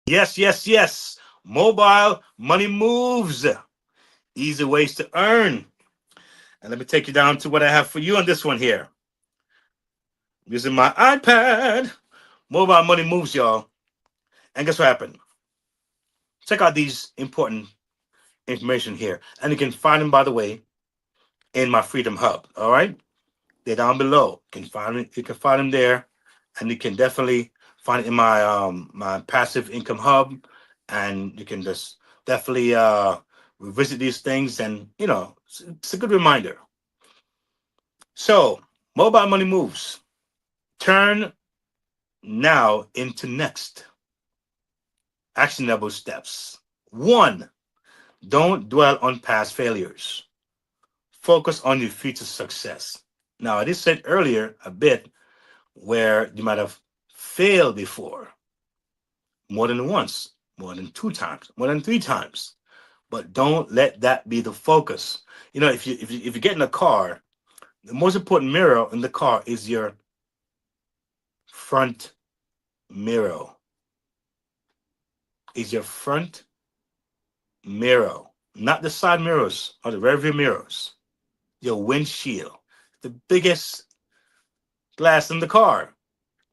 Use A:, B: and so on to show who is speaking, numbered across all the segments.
A: Yes, yes, yes. Mobile money moves. Easy ways to earn. And let me take you down to what I have for you on this one here. Using my iPad. Mobile money moves, y'all. And guess what happened? Check out these important information here. And you can find them, by the way, in my Freedom Hub. All right? They're down below. You can find them there. And you can definitely find it in my passive income hub. And you can just definitely revisit these things, and it's a good reminder. So, mobile money moves. Turn now into next actionable steps. One, don't dwell on past failures. Focus on your future success. Now, I did said earlier a bit where you might have failed before, more than once, more than two times, more than three times. But don't let that be the focus. If you get in a car, the most important mirror in the car is your front mirror. Is your front mirror, not the side mirrors or the rearview mirrors. Your windshield, the biggest glass in the car,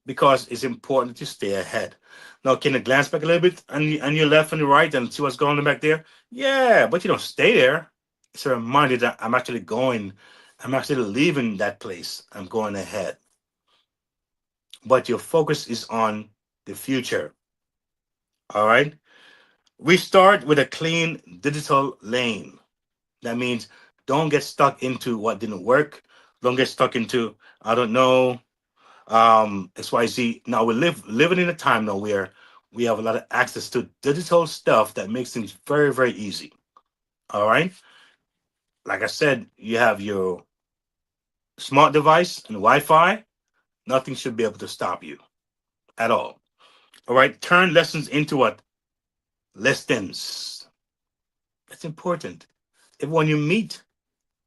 A: because it's important to stay ahead. Now, can you glance back a little bit on your left and your right and see what's going on back there? Yeah, but you don't stay there. It's a reminder that I'm actually leaving that place. I'm going ahead. But your focus is on the future. All right. We start with a clean digital lane. That means don't get stuck into what didn't work. Don't get stuck into, I don't know, XYZ. Now living in a time now where we have a lot of access to digital stuff that makes things very, very easy. All right. Like I said, you have your smart device and Wi-Fi. Nothing should be able to stop you at all. All right. Turn lessons into what? Lessons. That's important. Everyone you meet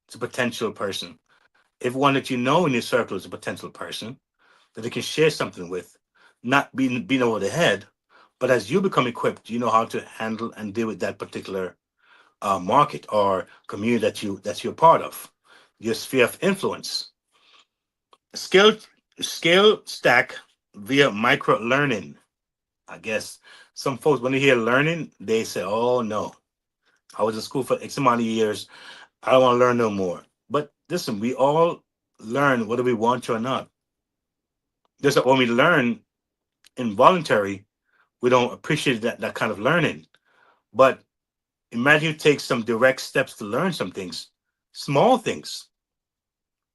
A: is a potential person. Everyone that you know in your circle is a potential person that they can share something with, not being over the head. But as you become equipped, you know how to handle and deal with that particular market or community that you're part of. Your sphere of influence. Skill skill stack via micro learning. I guess some folks when they hear learning, they say, "Oh no, I was in school for X amount of years. I don't want to learn no more." But listen, we all learn whether we want to or not. Just that when we learn involuntary, we don't appreciate that kind of learning. But imagine you take some direct steps to learn some things, small things,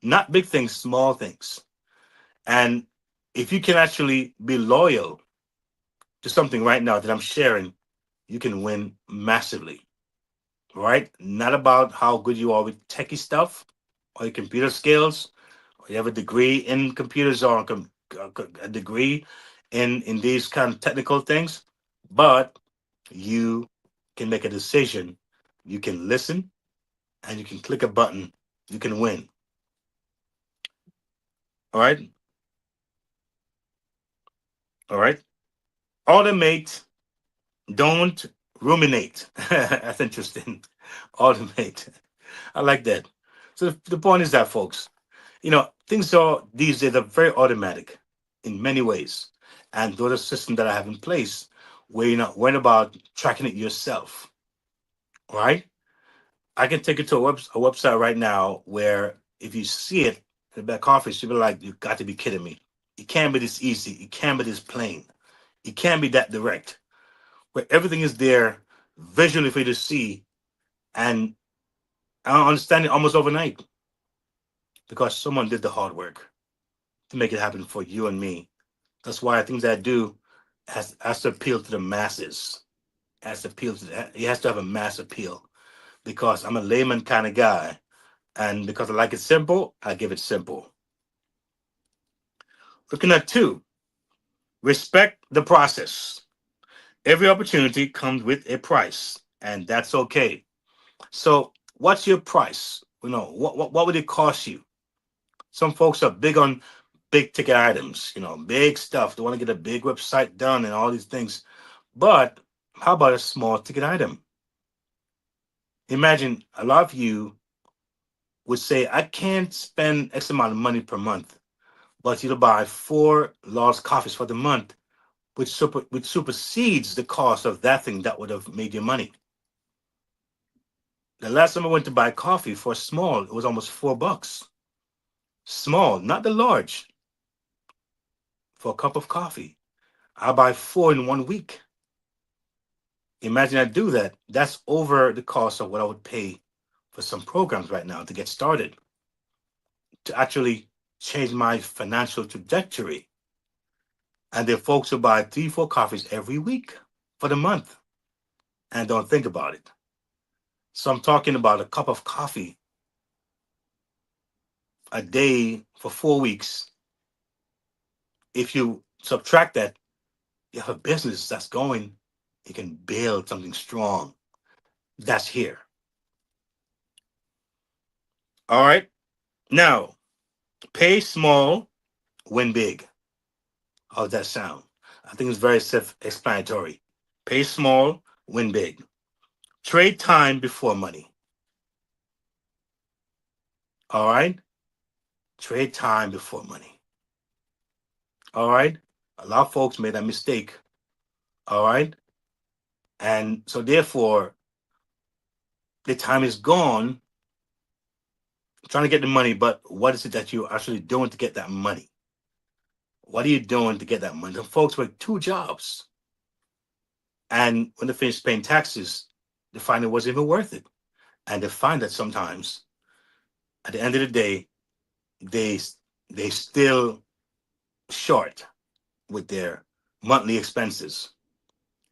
A: not big things, small things. And if you can actually be loyal to something right now that I'm sharing, you can win massively, right? Not about how good you are with techie stuff or your computer skills, or you have a degree in computers or a degree in these kind of technical things, but you can make a decision. You can listen and you can click a button. You can win. All right. All right. Automate. Don't ruminate. That's interesting. Automate. I like that. So the point is that, folks, things are these days are very automatic in many ways. And those are systems that I have in place where you're not worrying about tracking it yourself. All right. I can take you to a website right now where if you see it in the back office, you'll be like, you got to be kidding me. It can't be this easy. It can't be this plain. It can't be that direct. Where everything is there visually for you to see, and I understand it almost overnight because someone did the hard work to make it happen for you and me. That's why things that I do has to appeal to the masses. Has to appeal to it has to have a mass appeal because I'm a layman kind of guy. And because I like it simple, I give it simple. Looking at two, respect the process. Every opportunity comes with a price, and that's okay. So, what's your price? What would it cost you? Some folks are big on big ticket items, big stuff. They want to get a big website done and all these things. But how about a small ticket item? Imagine a lot of you would say, I can't spend X amount of money per month, but you'll buy four large coffees for the month, which supersedes the cost of that thing that would have made you money. The last time I went to buy coffee for a small, it was almost $4. Small, not the large, for a cup of coffee. I buy four in 1 week. Imagine I do that. That's over the cost of what I would pay for some programs right now to get started, to actually change my financial trajectory. And there are folks who buy three, four coffees every week for the month and don't think about it. So I'm talking about a cup of coffee a day for 4 weeks. If you subtract that, you have a business that's going, you can build something strong. That's here. All right. Now, pay small, win big. How's that sound? I think it's very self explanatory. Pay small, win big. Trade time before money. All right. Trade time before money. All right. A lot of folks made that mistake. All right. And so, therefore, the time is gone trying to get the money, but what is it that you're actually doing to get that money? What are you doing to get that money? The folks work two jobs. And when they finish paying taxes, they find it wasn't even worth it. And they find that sometimes at the end of the day, they they still short with their monthly expenses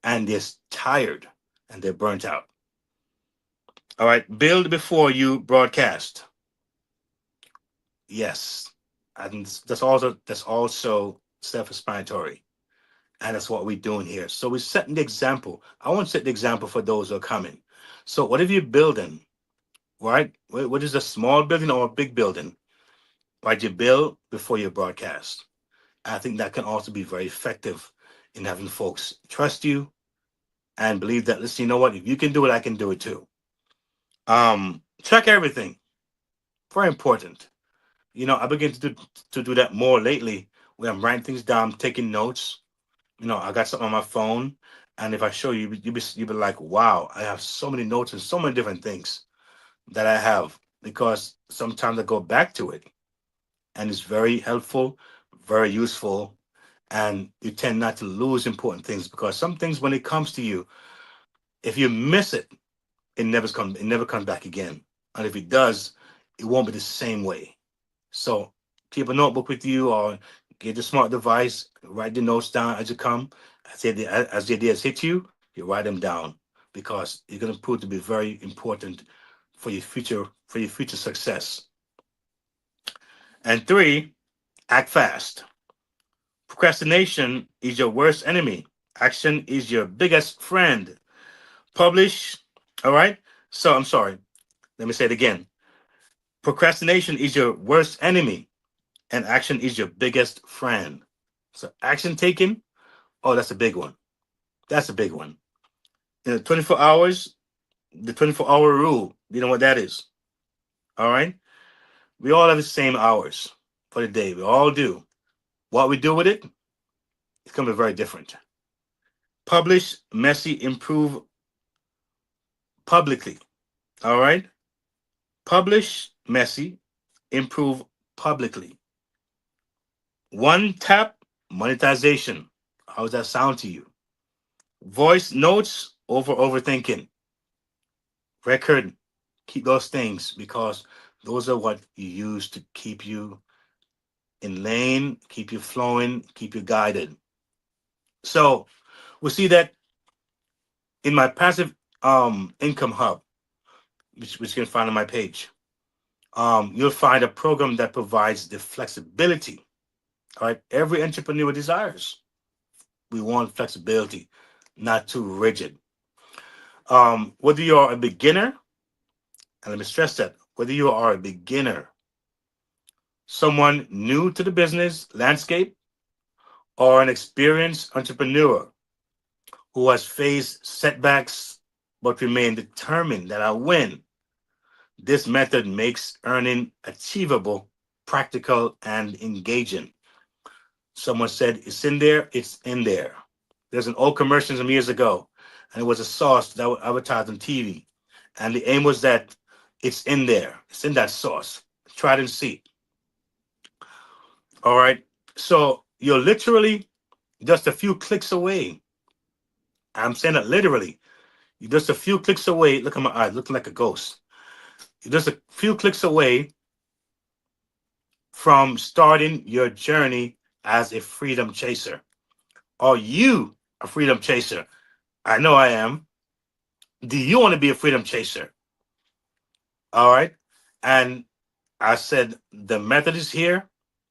A: and they're tired and they're burnt out. All right, build before you broadcast. Yes, and that's also self-explanatory, and that's what we're doing here. So we're setting the example. I want to set the example for those who are coming. So whatever you're building, right? What is a small building or a big building? Right, you build before you broadcast. I think that can also be very effective in having folks trust you and believe that, listen, you know what? If you can do it, I can do it too. Check everything. Very important. I begin to do that more lately where I'm writing things down, taking notes. I got something on my phone, and if I show you, you'll be like, wow, I have so many notes and so many different things that I have because sometimes I go back to it and it's very helpful, very useful, and you tend not to lose important things because some things when it comes to you, if you miss it, it never comes back again. And if it does, it won't be the same way. So keep a notebook with you or get a smart device, write the notes down as you come. As the ideas hit you, you write them down because you're going to prove to be very important for your future success. And three, act fast. Procrastination is your worst enemy. Action is your biggest friend. Publish. All right. So I'm sorry. Let me say it again. Procrastination is your worst enemy, and action is your biggest friend. So action taken. Oh, that's a big one. That's a big one. 24 hours. The 24-hour rule. You know what that is. All right. We all have the same hours for the day. We all do. What we do with it, it's gonna be very different. Publish, messy, improve publicly. All right. Publish, messy, improve publicly. One tap monetization. How does that sound to you? Voice notes over overthinking. Record, keep those things because those are what you use to keep you in lane, keep you flowing, keep you guided. So we see that in my passive income hub, which you can find on my page. You'll find a program that provides the flexibility. All right, every entrepreneur desires. We want flexibility, not too rigid. Whether you're a beginner And let me stress that whether you are a beginner, someone new to the business landscape, or an experienced entrepreneur who has faced setbacks but remain determined that I win, this method makes earning achievable, practical, and engaging. Someone said, "It's in there, it's in there." There's an old commercial some years ago, and it was a sauce that was advertised on TV. And the aim was that it's in there, it's in that sauce. Try it and see. All right. So you're literally just a few clicks away. I'm saying that literally. You're just a few clicks away. Look at my eyes, looking like a ghost. You're just a few clicks away from starting your journey as a freedom chaser. Are you a freedom chaser? I know I am. Do you want to be a freedom chaser? All right. And I said the method is here,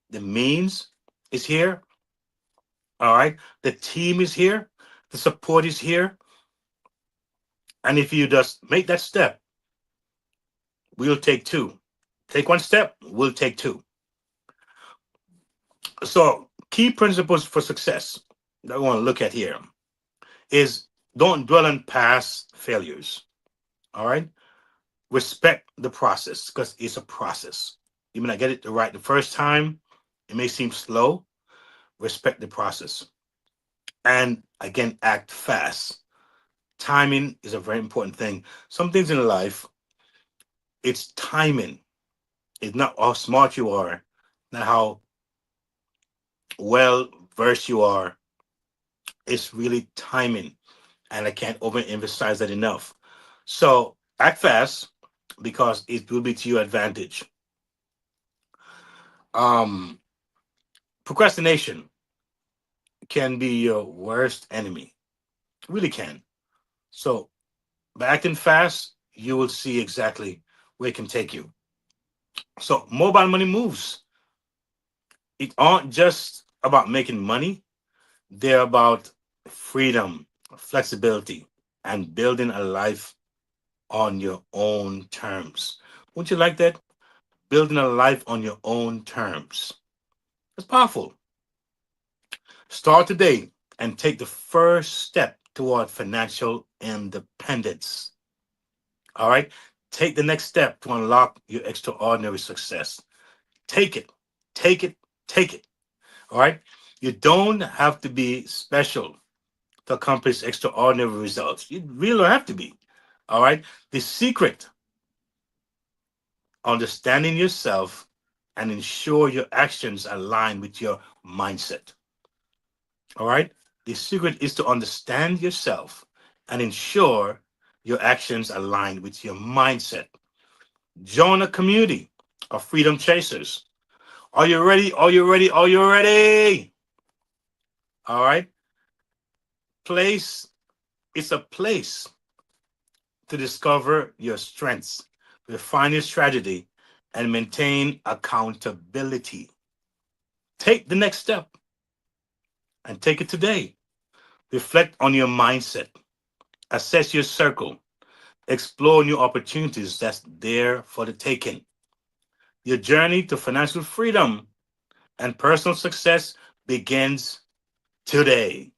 A: the means is here. All right. The team is here, the support is here. And if you just make that step, we'll take two. Take one step, we'll take two. So, key principles for success that I want to look at here is don't dwell on past failures. All right. Respect the process because it's a process. You may not get it right the first time, it may seem slow. Respect the process. And again, act fast. Timing is a very important thing. Some things in life, it's timing. It's not how smart you are, not how well versed you are. It's really timing. And I can't overemphasize that enough. So act fast because it will be to your advantage. Um, Procrastination can be your worst enemy. It really can. So by acting fast, you will see exactly where it can take you. So mobile money moves. It aren't just about making money. They're about freedom, flexibility, and building a life on your own terms. Wouldn't you like that? Building a life on your own terms. It's powerful. Start today and take the first step toward financial independence. All right? Take the next step to unlock your extraordinary success. Take it, take it, take it. All right? You don't have to be special to accomplish extraordinary results. You really don't have to be. All right? The secret, understanding yourself and ensure your actions align with your mindset. All right? The secret is to understand yourself and ensure your actions align with your mindset. Join a community of freedom chasers. Are you ready? Are you ready? Are you ready? All right. Place, it's a place to discover your strengths, refine your strategy, and maintain accountability. Take the next step and take it today. Reflect on your mindset, assess your circle, explore new opportunities that's there for the taking. Your journey to financial freedom and personal success begins today.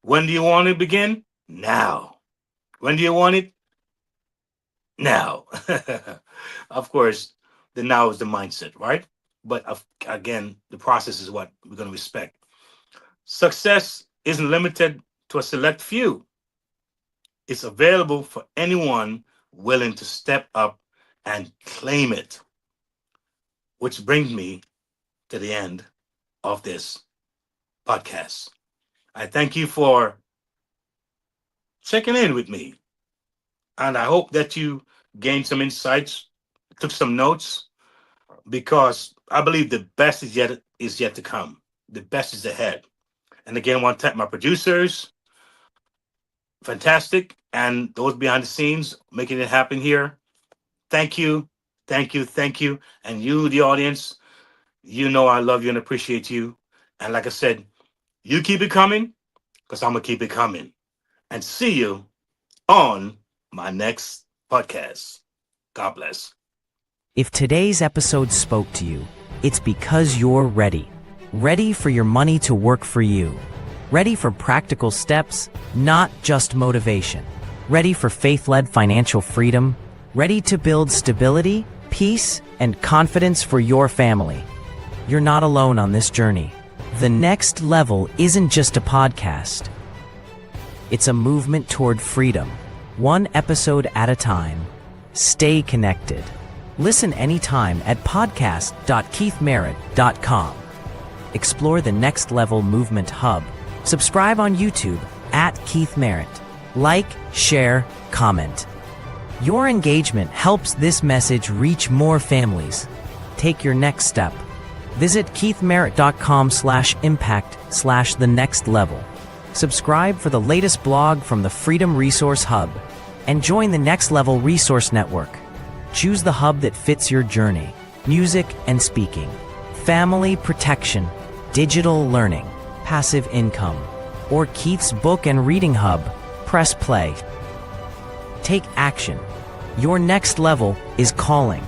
A: When do you want to begin? Now. When do you want it? Now. Of course, the now is the mindset, right? But again, the process is what we're going to respect. Success isn't limited to a select few, it's available for anyone willing to step up and claim it. Which brings me to the end of this podcast. I thank you for checking in with me, and I hope that you gained some insights, took some notes, because I believe the best is yet to come. The best is ahead. And again, I want to thank my producers, fantastic, and those behind the scenes making it happen here. Thank you, thank you, thank you, and you, the audience. You know I love you and appreciate you. And like I said, you keep it coming, because I'm gonna keep it coming. And see you on my next podcast. God bless.
B: If today's episode spoke to you, it's because you're ready. Ready for your money to work for you. Ready for practical steps, not just motivation. Ready for faith-led financial freedom. Ready to build stability, peace, and confidence for your family. You're not alone on this journey. The Next Level isn't just a podcast. It's a movement toward freedom, one episode at a time. Stay connected. Listen anytime at podcast.keithmerritt.com. Explore the Next Level Movement Hub. Subscribe on YouTube at Keith Merritt. Like, share, comment. Your engagement helps this message reach more families. Take your next step. Visit keithmerritt.com/impact/the next level. Subscribe for the latest blog from the Freedom Resource Hub and join the Next Level Resource Network. Choose the hub that fits your journey: music and speaking, family protection, digital learning, passive income, or Keith's book and reading hub. Press play. Take action. Your next level is calling.